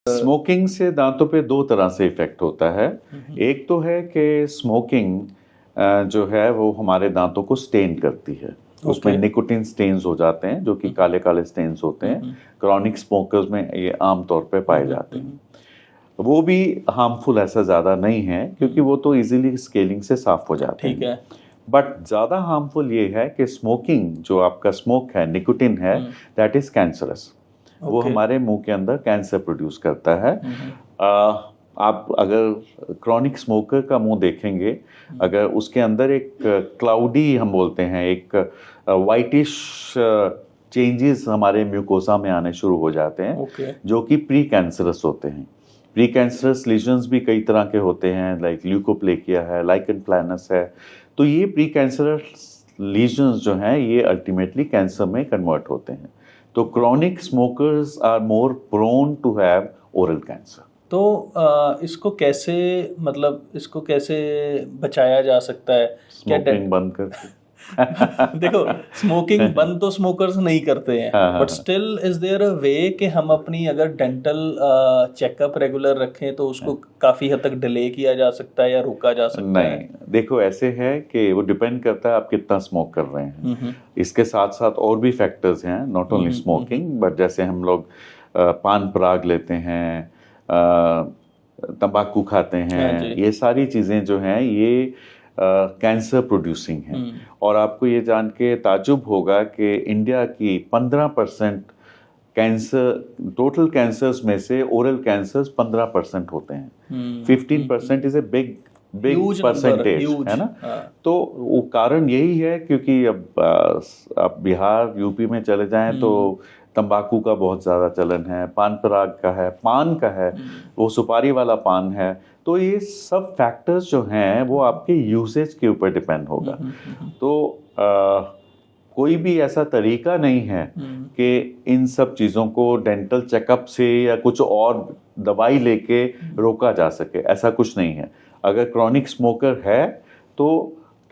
Smoking से दांतों पे दो तरह से इफेक्ट होता है। एक तो है कि स्मोकिंग जो है वो हमारे दांतों को स्टेन करती है। उसमें निकोटिन स्टेन्स हो जाते हैं जो कि काले काले स्टेन्स होते हैं। क्रॉनिक स्मोकर्स में ये आमतौर पे पाए जाते हैं। वो भी हार्मफुल ऐसा ज़्यादा नहीं है क्योंकि वो तो इजीली स्केलिंग से साफ हो जाते हैं। ठीक है। बट ज़्यादा हार्मफुल ये है कि स्मोकिंग जो आपका स्मोक है, निकोटिन है, दैट इज़ कैंसरस। वो हमारे मुंह के अंदर कैंसर प्रोड्यूस करता है। आप अगर क्रॉनिक स्मोकर का मुंह देखेंगे, अगर उसके अंदर एक क्लाउडी हम बोलते हैं, एक वाइटिश चेंजेस हमारे म्यूकोसा में आने शुरू हो जाते हैं, जो कि प्री कैंसरस होते हैं। प्री कैंसरस लीजन्स भी कई तरह के होते हैं, लाइक ल्यूकोप्लेकिया है, लाइकन प्लैनस है। तो ये प्री कैंसरस लीजन्स जो हैं ये अल्टीमेटली कैंसर में कन्वर्ट होते हैं। तो chronic smokers are more prone to have oral cancer. तो इसको कैसे बचाया जा सकता है? स्मोकिंग बंद करके देखो, स्मोकिंग बंद तो स्मोकर्स नहीं करते हैं, but still is there a way कि हम अपनी अगर डेंटल चेकअप रेगुलर रखें तो उसको काफी हद तक डिले किया जा सकता है या रोका जा सकता है? नहीं, देखो ऐसे है कि वो डिपेंड करता है आप कितना स्मोक कर रहे हैं। इसके साथ साथ और भी फैक्टर्स हैं, नॉट ओनली स्मोकिंग, बट जैसे हम लोग पान पराग लेते हैं, तंबाकू खाते हैं, ये सारी चीज़ें जो हैं ये कैंसर प्रोड्यूसिंग हैं। और आपको ये जान के ताजुब होगा कि इंडिया की 15% कैंसर, टोटल कैंसर्स में से ओरल कैंसर्स 15% होते हैं। 15% इज ए बिग परसेंटेज, है ना? तो वो कारण यही है क्योंकि अब बिहार यूपी में चले जाएं तो तंबाकू का बहुत ज़्यादा चलन है, पान पराग का है, पान का है, वो सुपारी वाला पान है। तो ये सब फैक्टर्स जो हैं वो आपके यूसेज के ऊपर डिपेंड होगा। तो कोई भी ऐसा तरीका नहीं है कि इन सब चीज़ों को डेंटल चेकअप से या कुछ और दवाई लेके रोका जा सके, ऐसा कुछ नहीं है। अगर क्रॉनिक स्मोकर है तो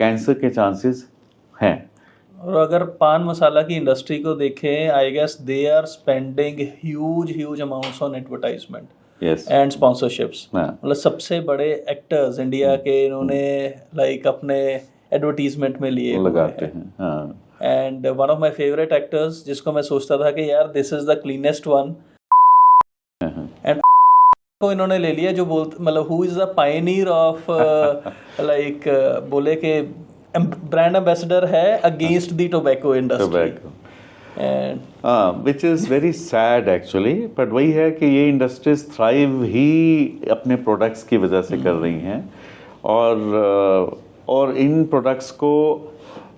कैंसर के चांसेस हैं। और अगर पान मसाला की इंडस्ट्री को देखें, I guess they are spending huge amounts on advertisement and sponsorships. मतलब सबसे बड़े एक्टर्स इंडिया के इन्होंने लाइक अपने एडवर्टीजमेंट में लिए लगाते हैं। And one of my favourite actors जिसको मैं सोचता था कि यार this is the cleanest one, and को इन्होंने ले लिया जो मतलब who is the Pioneer of like बोले कि ब्रांड एम्बेसडर है against the tobacco industry, which is very sad actually. But वही है कि ये इंडस्ट्रीज थ्राइव ही अपने प्रोडक्ट्स की वजह से कर रही हैं। और इन प्रोडक्ट्स को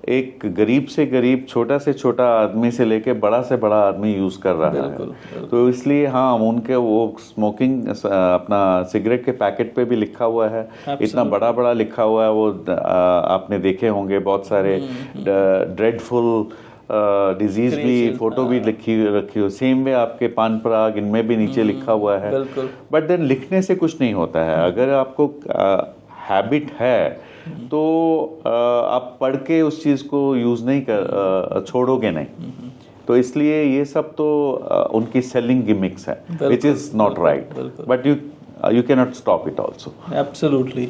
एक गरीब से गरीब, छोटा से छोटा आदमी से लेके बड़ा से बड़ा आदमी यूज़ कर रहा है। तो इसलिए हाँ, उनके वो स्मोकिंग अपना सिगरेट के पैकेट पे भी लिखा हुआ है, इतना बड़ा बड़ा लिखा हुआ है। वो आपने देखे होंगे बहुत सारे ड्रेडफुल डिजीज भी फोटो भी रखी हो। सेम वे आपके पान पराग इनमें भी नीचे लिखा हुआ है। बट देन लिखने से कुछ नहीं होता है। अगर आपको हैबिट है तो आप पढ़ के उस चीज़ को यूज़ नहीं छोड़ोगे नहीं। तो इसलिए ये सब तो उनकी सेलिंग गिमिक्स है, which is not right, but you can not stop it also. Absolutely.